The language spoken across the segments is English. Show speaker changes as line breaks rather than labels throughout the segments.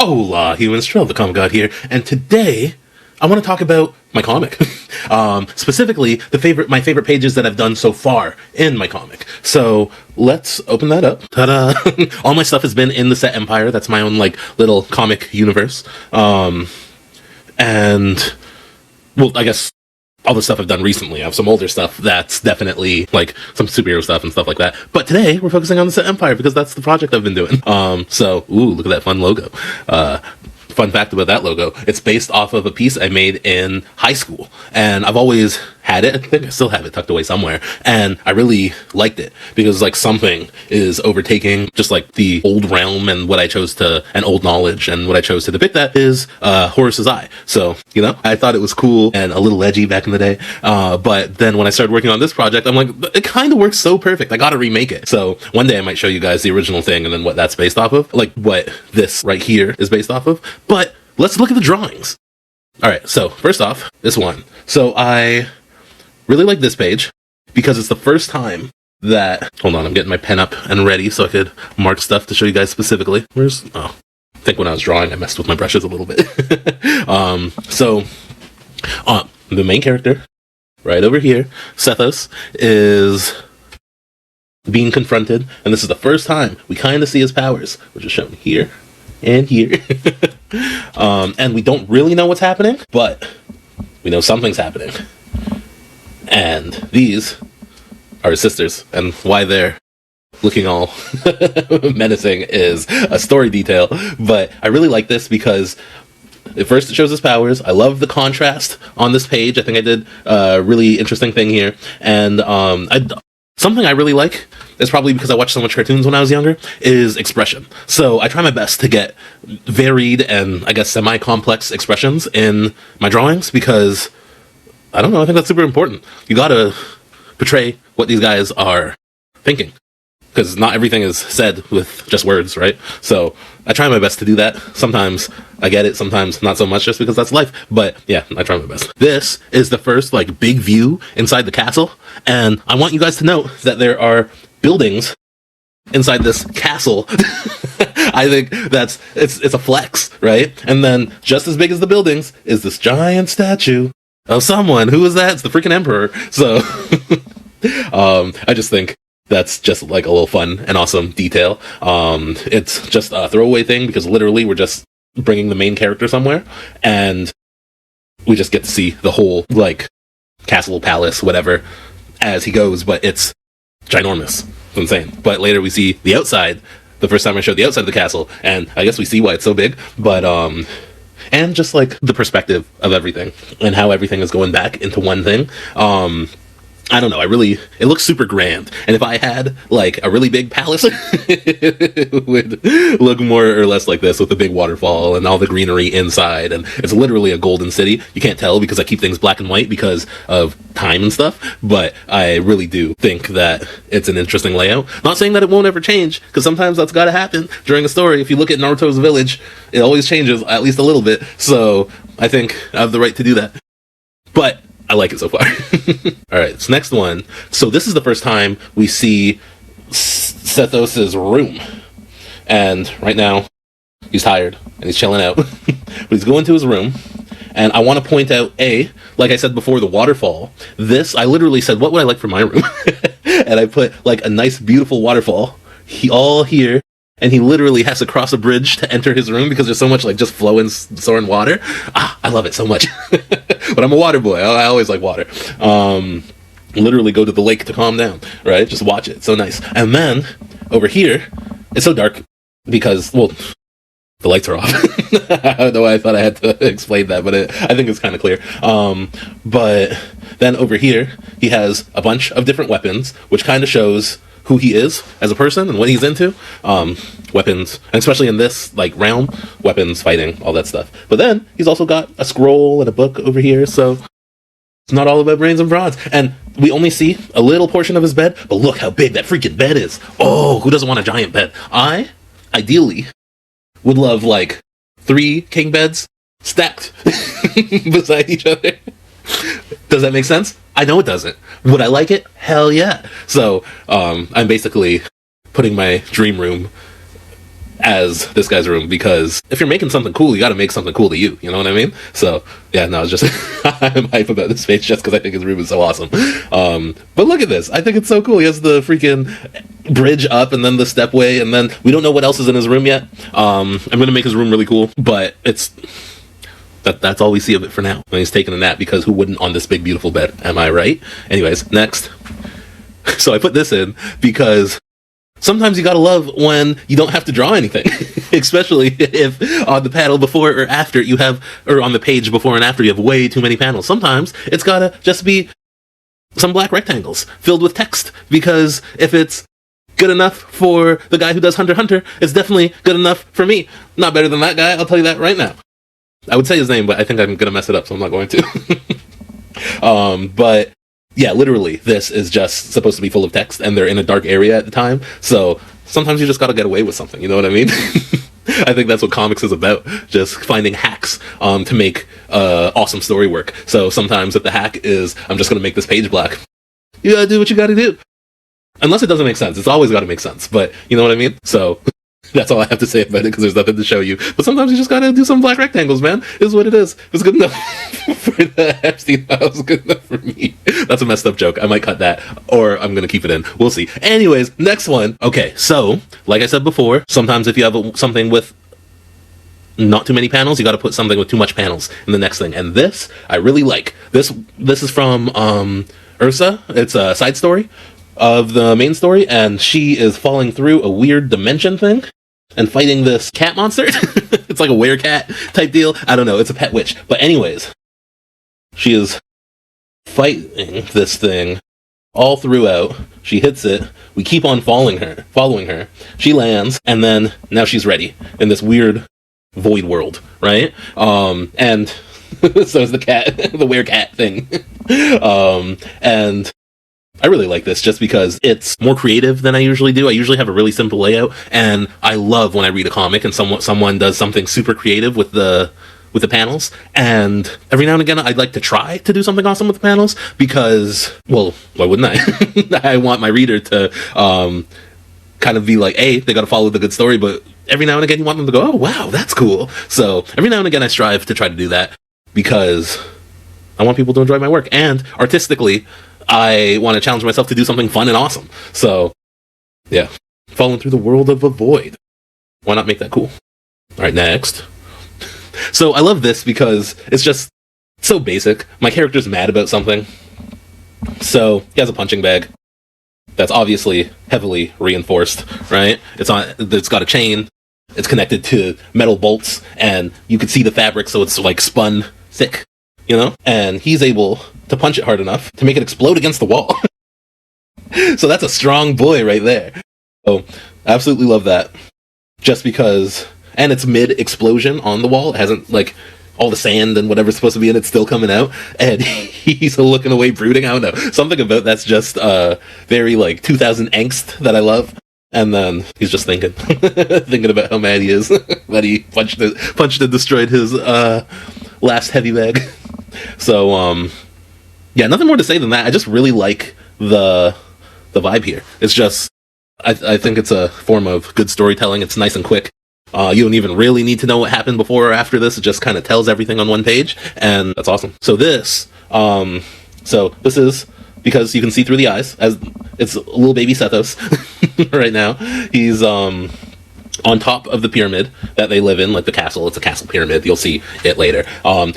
Hola, humans, Tredel the Comic God here, and today I want to talk about my comic. Specifically, my favorite pages that I've done so far in my comic. So let's open that up. Ta-da! All my stuff has been in the Set Empire. That's my own little comic universe. And well, I guess all the stuff I've done recently. I have some older stuff that's definitely some superhero stuff and stuff like that. But today we're focusing on the Set Empire because that's the project I've been doing. So look at that fun logo. Fun fact about that logo, it's based off of a piece I made in high school, and I've always had it. I think I still have it tucked away somewhere, and I really liked it because something is overtaking just the old realm and what I chose to, and old knowledge, and what I chose to depict that is Horus's eye. So I thought it was cool and a little edgy back in the day, but then when I started working on this project, I'm like, it kind of works so perfect, I gotta remake it. So one day I might show you guys the original thing and then what that's based off of, what this right here is based off of. But let's look at the drawings. All right, so first off, this one. So I really like this page because it's the first time that, hold on, I'm getting my pen up and ready so I could mark stuff to show you guys specifically. I think when I was drawing, I messed with my brushes a little bit. The main character, right over here, Sethos, is being confronted, and this is the first time we kind of see his powers, which is shown here and here. And we don't really know what's happening, but we know something's happening. And these are his sisters, and why they're looking all menacing is a story detail. But I really like this because at first it shows his powers. I love the contrast on this page. I think I did a really interesting thing here. And something I really like is, probably because I watched so much cartoons when I was younger, is expression. So I try my best to get varied and, I guess, semi-complex expressions in my drawings because, I don't know, I think that's super important. You gotta portray what these guys are thinking, because not everything is said with just words, right? So I try my best to do that. Sometimes I get it, sometimes not so much, just because that's life. But yeah, I try my best. This is the first big view inside the castle, and I want you guys to know that there are buildings inside this castle. I think it's a flex, right? And then just as big as the buildings is this giant statue of someone. Who is that? It's the freaking emperor. So I just think that's just a little fun and awesome detail. It's just a throwaway thing because literally we're just bringing the main character somewhere, and we just get to see the whole castle, palace, whatever, as he goes. But it's ginormous. It's insane. But later we see the outside. The first time I showed the outside of the castle, and I guess we see why it's so big. But and just the perspective of everything and how everything is going back into one thing. I don't know, it looks super grand. And if I had a really big palace, it would look more or less like this, with a big waterfall and all the greenery inside. And it's literally a golden city. You can't tell because I keep things black and white because of time and stuff, but I really do think that it's an interesting layout. Not saying that it won't ever change, because sometimes that's gotta happen during a story. If you look at Naruto's village, it always changes at least a little bit. So I think I have the right to do that. But I like it so far. Alright, this next one. So this is the first time we see Sethos' room. And right now, he's tired, and he's chilling out. But he's going to his room, and I want to point out, like I said before, the waterfall. I literally said, what would I like for my room? And I put, a nice, beautiful waterfall. All here. And he literally has to cross a bridge to enter his room because there's so much just flowing, soaring water. I love it so much. But I'm a water boy. I always like water. Literally go to the lake to calm down, right? Just watch it. It's so nice. And then over here, it's so dark because, well, the lights are off. I don't know why I thought I had to explain that, but I think it's kind of clear. But then over here, he has a bunch of different weapons, which kind of shows who he is as a person and what he's into. Weapons, and especially in this realm, weapons, fighting, all that stuff. But then he's also got a scroll and a book over here, so it's not all about brains and bronze. And we only see a little portion of his bed, but look how big that freaking bed is. Oh, who doesn't want a giant bed? I ideally would love 3 king beds stacked beside each other. Does that make sense? I know it doesn't. Would I like it? Hell yeah. So I'm basically putting my dream room as this guy's room, because if you're making something cool, you got to make something cool to you. You know what I mean? So yeah, no, it's just I'm hype about this page just because I think his room is so awesome. But look at this. I think it's so cool. He has the freaking bridge up and then the stepway, and then we don't know what else is in his room yet. I'm gonna make his room really cool, but that's all we see of it for now. And he's taking a nap, because who wouldn't on this big beautiful bed? Am I right? Anyways, next. So I put this in because sometimes you gotta love when you don't have to draw anything, especially if on the panel before or after you have, or on the page before and after you have way too many panels. Sometimes it's gotta just be some black rectangles filled with text, because if it's good enough for the guy who does Hunter x Hunter, it's definitely good enough for me. Not better than that guy, I'll tell you that right now. I would say his name, but I think I'm gonna mess it up, so I'm not going to. But yeah, literally, this is just supposed to be full of text, and they're in a dark area at the time, so sometimes you just gotta get away with something, you know what I mean? I think that's what comics is about, just finding hacks to make awesome story work. So sometimes if the hack is, I'm just gonna make this page black, you gotta do what you gotta do. Unless it doesn't make sense. It's always gotta make sense, but you know what I mean? So that's all I have to say about it, because there's nothing to show you. But sometimes you just gotta do some black rectangles, man. Is what it is. It was good enough for the Epstein Files. Good enough for me. That's a messed up joke. I might cut that, or I'm gonna keep it in. We'll see. Anyways, next one. Okay, so like I said before, sometimes if you have something with not too many panels, you got to put something with too much panels in the next thing. And this I really like. This is from Ursa. It's a side story of the main story, and she is falling through a weird dimension thing and fighting this cat monster. It's like a werecat type deal. I don't know. It's a pet witch. But anyways, she is fighting this thing all throughout. She hits it. We keep on following her. She lands, and then now she's ready in this weird void world, right? And so is the cat, the werecat thing. And I really like this just because it's more creative than I usually do. I usually have a really simple layout, and I love when I read a comic and someone does something super creative with the panels. And every now and again, I'd like to try to do something awesome with the panels, because, well, why wouldn't I? I want my reader to kind of be like, they got to follow the good story, but every now and again, you want them to go, oh, wow, that's cool. So every now and again, I strive to try to do that, because I want people to enjoy my work. And artistically, I want to challenge myself to do something fun and awesome. So, yeah. Falling through the world of a void. Why not make that cool? Alright, next. So, I love this because it's just so basic. My character's mad about something. So, he has a punching bag that's obviously heavily reinforced, right? It's got a chain. It's connected to metal bolts, and you can see the fabric, so it's like spun thick, you know? And he's able to punch it hard enough to make it explode against the wall. So that's a strong boy right there. So I absolutely love that. Just because, and it's mid-explosion on the wall. It hasn't, like, all the sand and whatever's supposed to be in it still coming out. And he's looking away brooding. I don't know. Something about that's just very, like, 2000 angst that I love. And then he's just thinking. Thinking about how mad he is. That he punched and destroyed his last heavy bag. So, yeah, nothing more to say than that. I just really like the vibe here. It's just, I think it's a form of good storytelling. It's nice and quick. You don't even really need to know what happened before or after this. It just kind of tells everything on one page, and that's awesome. So this is because you can see through the eyes, as it's little baby Sethos right now. He's on top of the pyramid that they live in, like the castle. It's a castle pyramid. You'll see it later.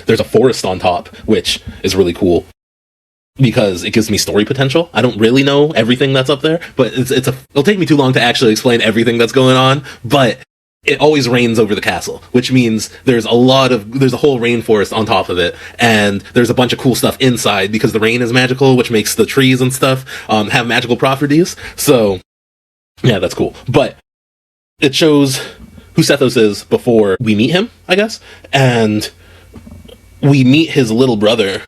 There's a forest on top, which is really cool because it gives me story potential. I don't really know everything that's up there, but it'll take me too long to actually explain everything that's going on, but it always rains over the castle, which means there's a whole rainforest on top of it, and there's a bunch of cool stuff inside because the rain is magical, which makes the trees and stuff have magical properties. So yeah, that's cool. But it shows who Sethos is before we meet him, I guess, and we meet his little brother,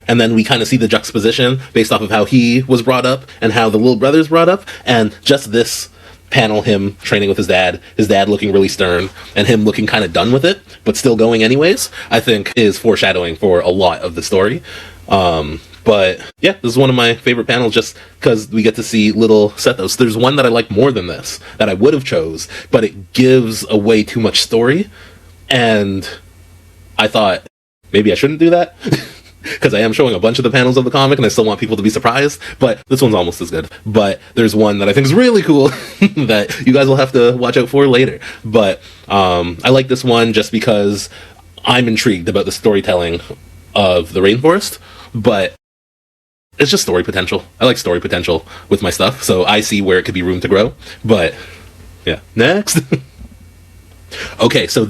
and then we kind of see the juxtaposition based off of how he was brought up and how the little brother's brought up, and just this panel, him training with his dad looking really stern, and him looking kind of done with it, but still going anyways, I think is foreshadowing for a lot of the story. But But yeah, this is one of my favorite panels just because we get to see little Sethos. There's one that I like more than this that I would have chose, but it gives away too much story, and I thought maybe I shouldn't do that. Because I am showing a bunch of the panels of the comic and I still want people to be surprised, but this one's almost as good. But there's one that I think is really cool that you guys will have to watch out for later. But I like this one just because I'm intrigued about the storytelling of the rainforest, but it's just story potential. I like story potential with my stuff, so I see where it could be room to grow. But yeah, next. Okay, so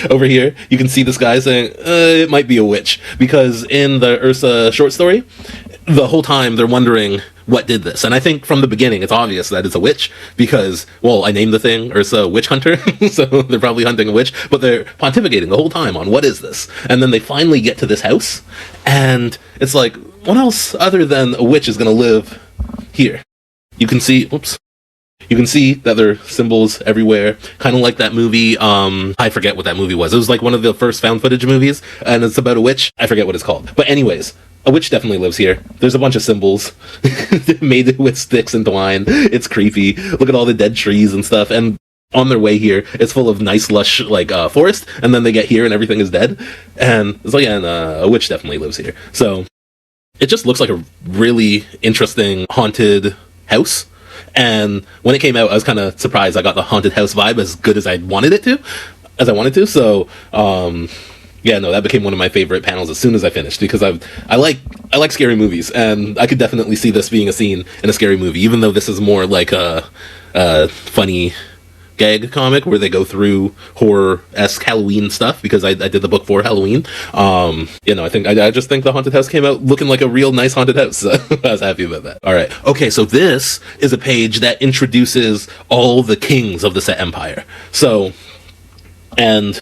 over here, you can see this guy saying, it might be a witch. Because in the Ursa short story, the whole time they're wondering what did this. And I think from the beginning, it's obvious that it's a witch. Because, well, I named the thing Ursa Witch Hunter. So they're probably hunting a witch. But they're pontificating the whole time on what is this. And then they finally get to this house. And it's like, what else other than a witch is going to live here? You can see, oops. You can see that there are symbols everywhere, kind of like that movie, I forget what that movie was. It was like one of the first found footage movies, and it's about a witch. I forget what it's called. But anyways, a witch definitely lives here. There's a bunch of symbols made with sticks and twine. It's creepy. Look at all the dead trees and stuff, and on their way here, it's full of nice, lush, like, forest, and then they get here and everything is dead. And it's like, a witch definitely lives here. So, it just looks like a really interesting haunted house. And when it came out, I was kind of surprised I got the haunted house vibe as good as I wanted to. So, yeah, no, that became one of my favorite panels as soon as I finished, because I like scary movies, and I could definitely see this being a scene in a scary movie, even though this is more like a funny gag comic where they go through horror-esque Halloween stuff, because I did the book for Halloween. I just think the haunted house came out looking like a real nice haunted house. So I was happy about that. All right. Okay, so this is a page that introduces all the kings of the Set Empire. So, and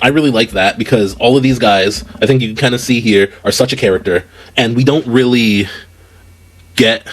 I really like that because all of these guys, I think you can kind of see here, are such a character, and we don't really get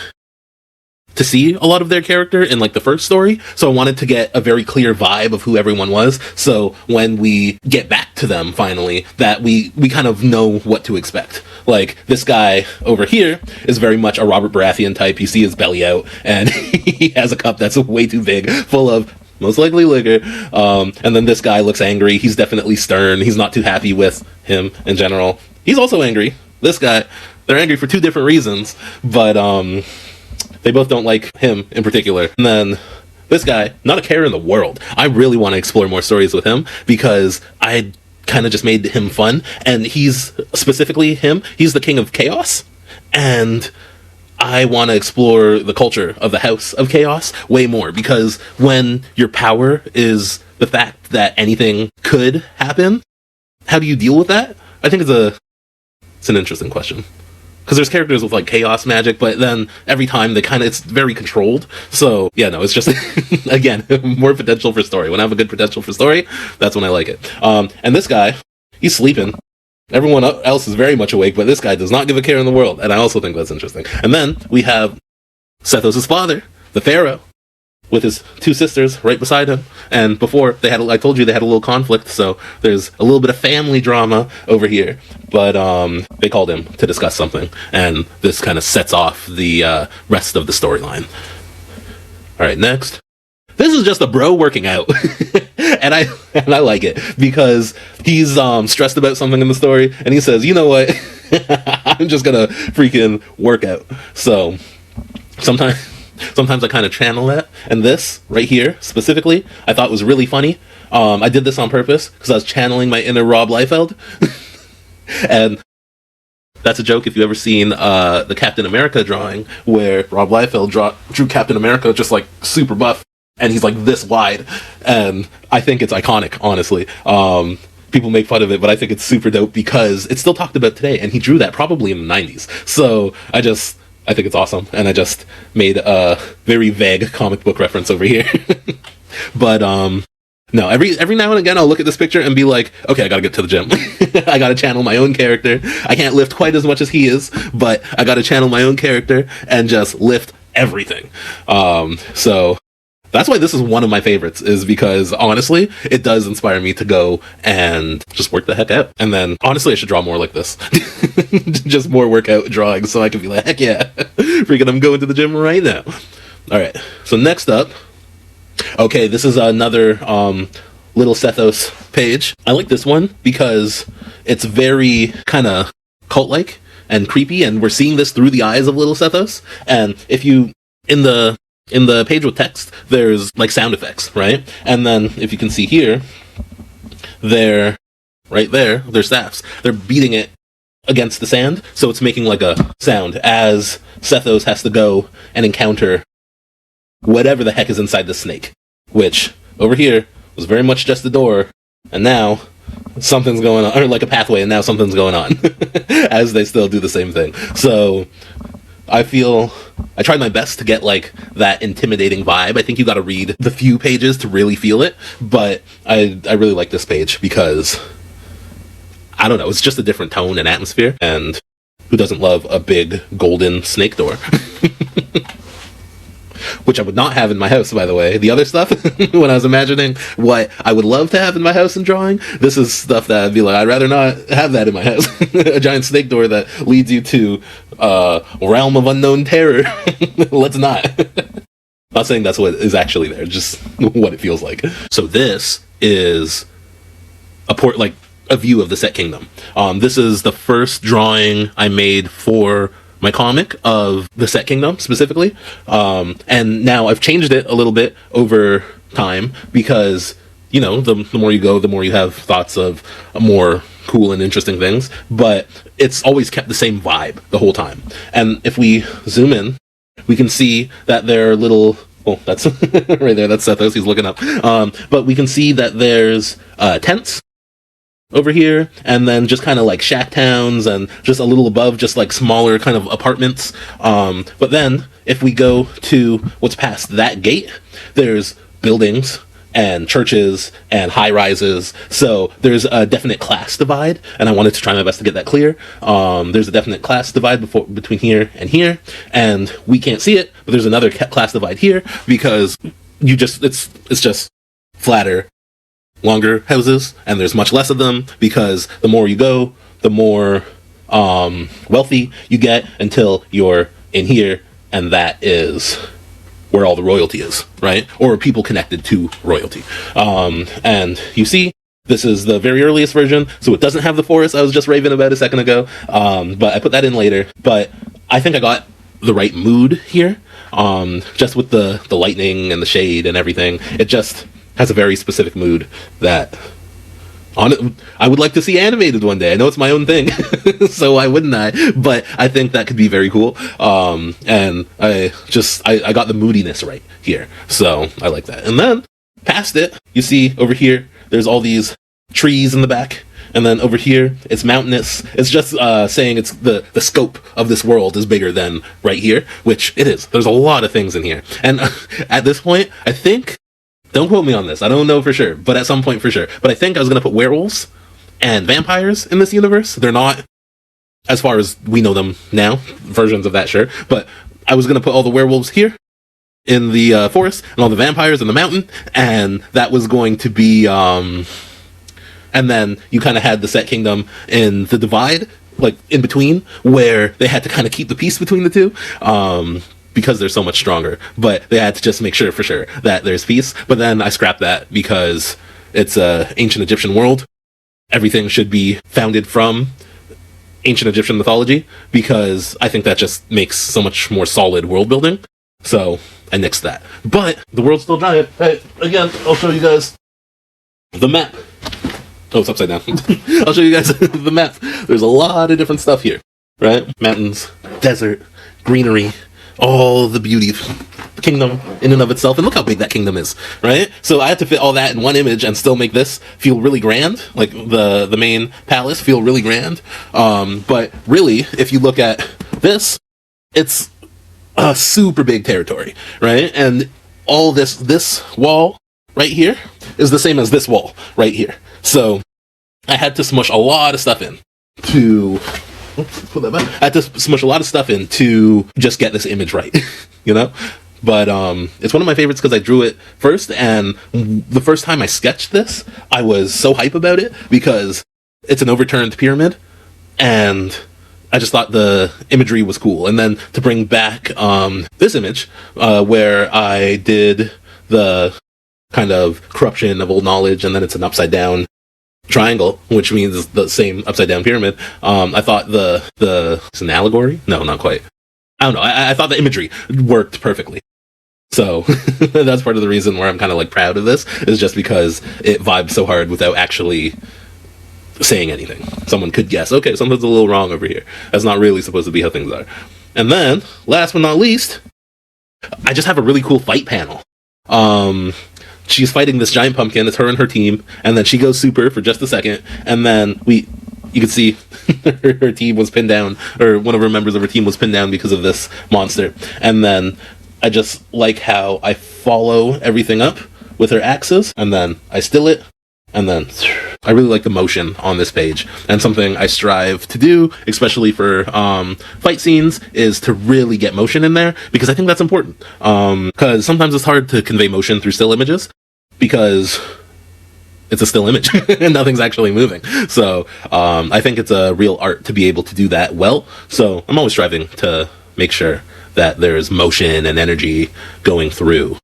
to see a lot of their character in like the first story, so I wanted to get a very clear vibe of who everyone was, so when we get back to them finally, that we kind of know what to expect. Like, this guy over here is very much a Robert Baratheon type. You see his belly out, and he has a cup that's way too big, full of most likely liquor, and then this guy looks angry. He's definitely stern. He's not too happy with him in general. He's also angry. This guy, they're angry for two different reasons, but they both don't like him in particular. And then this guy, not a care in the world. I really want to explore more stories with him because I kind of just made him fun. And he's, specifically him, he's the king of chaos. And I want to explore the culture of the House of Chaos way more, because when your power is the fact that anything could happen, how do you deal with that? I think it's an interesting question. Because there's characters with, like, chaos magic, but then every time it's very controlled. So, yeah, no, it's just, again, more potential for story. When I have a good potential for story, that's when I like it. And this guy, he's sleeping. Everyone else is very much awake, but this guy does not give a care in the world. And I also think that's interesting. And then we have Sethos' father, the Pharaoh, with his two sisters right beside him. And before, I told you they had a little conflict, so there's a little bit of family drama over here. But they called him to discuss something, and this kind of sets off the rest of the storyline. All right, next. This is just a bro working out. and I like it, because he's stressed about something in the story, and he says, you know what? I'm just gonna freaking work out. So, Sometimes I kind of channel that, and this right here specifically I thought was really funny. I did this on purpose because I was channeling my inner Rob Liefeld. And that's a joke if you've ever seen the Captain America drawing, where Rob Liefeld drew Captain America just like super buff, and he's like this wide, and I think it's iconic, honestly. People make fun of it, but I think it's super dope because it's still talked about today, and he drew that probably in the 90s. So I think it's awesome, and I just made a very vague comic book reference over here. But, no, every now and again I'll look at this picture and be like, okay, I gotta get to the gym. I gotta channel my own character. I can't lift quite as much as he is, but I gotta channel my own character and just lift everything. So, That's why this is one of my favorites, is because honestly, it does inspire me to go and just work the heck out. And then honestly, I should draw more like this. Just more workout drawings so I can be like, heck yeah, freaking I'm going to the gym right now. All right, so next up, okay, this is another Little Sethos page. I like this one because it's very kind of cult-like and creepy, and we're seeing this through the eyes of Little Sethos. And if you, in the page with text, there's like sound effects, right? And then if you can see here, they're right there, they're staffs. They're beating it against the sand, so it's making like a sound as Sethos has to go and encounter whatever the heck is inside the snake, which over here was very much just a door, and now something's going on, or like a pathway, and now something's going on as they still do the same thing. So I feel I tried my best to get like that intimidating vibe. I think you got to read the few pages to really feel it, but I really like this page because I don't know, it's just a different tone and atmosphere, and who doesn't love a big golden snake door? Which I would not have in my house, by the way. The other stuff, when I was imagining what I would love to have in my house and drawing, this is stuff that I'd be like, I'd rather not have that in my house. A giant snake door that leads you to a realm of unknown terror. Let's not. Not saying that's what is actually there, just what it feels like. So this is a view of the Set Kingdom. This is the first drawing I made for my comic of the Set Kingdom specifically, and now I've changed it a little bit over time because, you know, the more you go, the more you have thoughts of more cool and interesting things, but it's always kept the same vibe the whole time. And if we zoom in, we can see that there are little, oh, that's right there, that's Sethos, he's looking up, but we can see that there's tents over here, and then just kind of like shack towns, and just a little above, just like smaller kind of apartments. But then if we go to what's past that gate, there's buildings and churches and high rises. So there's a definite class divide, and I wanted to try my best to get that clear. There's a definite class divide between here, and we can't see it, but there's another class divide here because it's just flatter, longer houses, and there's much less of them because the more you go, the more wealthy you get until you're in here, and that is where all the royalty is, right? Or people connected to royalty. And you see, this is the very earliest version, so it doesn't have the forest I was just raving about a second ago, but I put that in later. But I think I got the right mood here, just with the lightning and the shade and everything. It just has a very specific mood that I would like to see animated one day. I know it's my own thing, so why wouldn't I? But I think that could be very cool. And I got the moodiness right here, so I like that. And then past it, you see over here, there's all these trees in the back. And then over here, it's mountainous. It's just saying it's the scope of this world is bigger than right here, which it is. There's a lot of things in here. And at this point, I think, don't quote me on this, I don't know for sure, but at some point for sure. But I think I was going to put werewolves and vampires in this universe. They're not, as far as we know them now, versions of that, sure. But I was going to put all the werewolves here in the forest, and all the vampires in the mountain, and that was going to be, and then you kind of had the Set Kingdom in the divide, like in between, where they had to kind of keep the peace between the two. Because they're so much stronger, but they had to just make sure for sure that there's peace. But then I scrapped that because it's a ancient Egyptian world. Everything should be founded from ancient Egyptian mythology, because I think that just makes so much more solid world building. So I nixed that. But the world's still giant. Hey, again, I'll show you guys the map. Oh, it's upside down. I'll show you guys the map. There's a lot of different stuff here, right? Mountains, desert, greenery, all the beauty of the kingdom in and of itself. And look how big that kingdom is, right? So I had to fit all that in one image and still make this feel really grand, like the main palace feel really grand. But really, if you look at this, it's a super big territory, right? And all this wall right here is the same as this wall right here. So I had to smush a lot of stuff in to... Put that back. I had to smush a lot of stuff in to just get this image right, you know? But it's one of my favorites because I drew it first, and the first time I sketched this, I was so hype about it because it's an overturned pyramid, and I just thought the imagery was cool. And then to bring back this image, where I did the kind of corruption of old knowledge, and then it's an upside down triangle, which means the same upside down pyramid. I thought it's an allegory? No, not quite. I don't know. I thought the imagery worked perfectly. So that's part of the reason where I'm kind of like proud of this, is just because it vibed so hard without actually saying anything. Someone could guess, okay, something's a little wrong over here. That's not really supposed to be how things are. And then, last but not least, I just have a really cool fight panel. She's fighting this giant pumpkin. It's her and her team, and then she goes super for just a second, and then you can see her team was pinned down, or one of her members of her team was pinned down because of this monster. And then I just like how I follow everything up with her axes, and then I still it, and then I really like the motion on this page. And something I strive to do, especially for fight scenes, is to really get motion in there, because I think that's important. Because sometimes it's hard to convey motion through still images, because it's a still image and nothing's actually moving. So I think it's a real art to be able to do that well. So I'm always striving to make sure that there's motion and energy going through.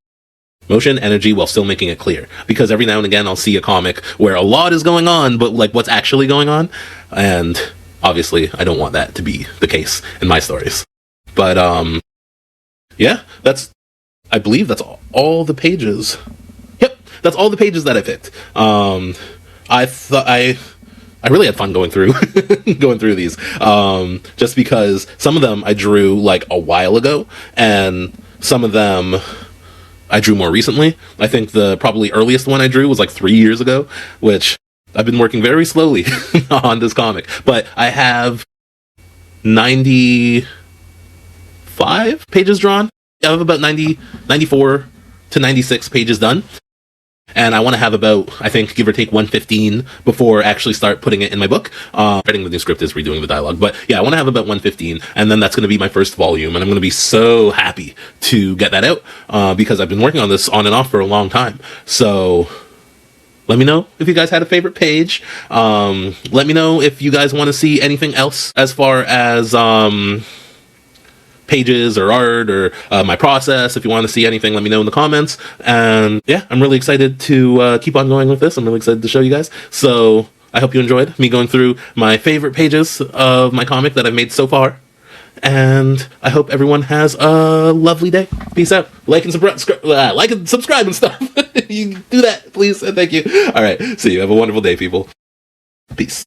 Motion, energy, while still making it clear. Because every now and again I'll see a comic where a lot is going on, but like what's actually going on? And obviously I don't want that to be the case in my stories. But yeah, I believe that's all the pages. Yep, that's all the pages that I picked. I really had fun going through these, just because some of them I drew like a while ago, and some of them I drew more recently. I think the probably earliest one I drew was like 3 years ago, which I've been working very slowly on this comic. But I have 95 pages drawn. I have about 94 to 96 pages done. And I want to have about, I think, give or take 115 before I actually start putting it in my book. Writing the new script is redoing the dialogue. But yeah, I want to have about 115, and then that's going to be my first volume. And I'm going to be so happy to get that out, because I've been working on this on and off for a long time. So let me know if you guys had a favorite page. Let me know if you guys want to see anything else as far as pages or art or my process. If you want to see anything, let me know in the comments. And yeah, I'm really excited to keep on going with this. I'm really excited to show you guys. So I hope you enjoyed me going through my favorite pages of my comic that I've made so far. And I hope everyone has a lovely day. Peace out. Like and subscribe and stuff. You do that, please, and thank you. All right, see you. Have a wonderful day, people. Peace.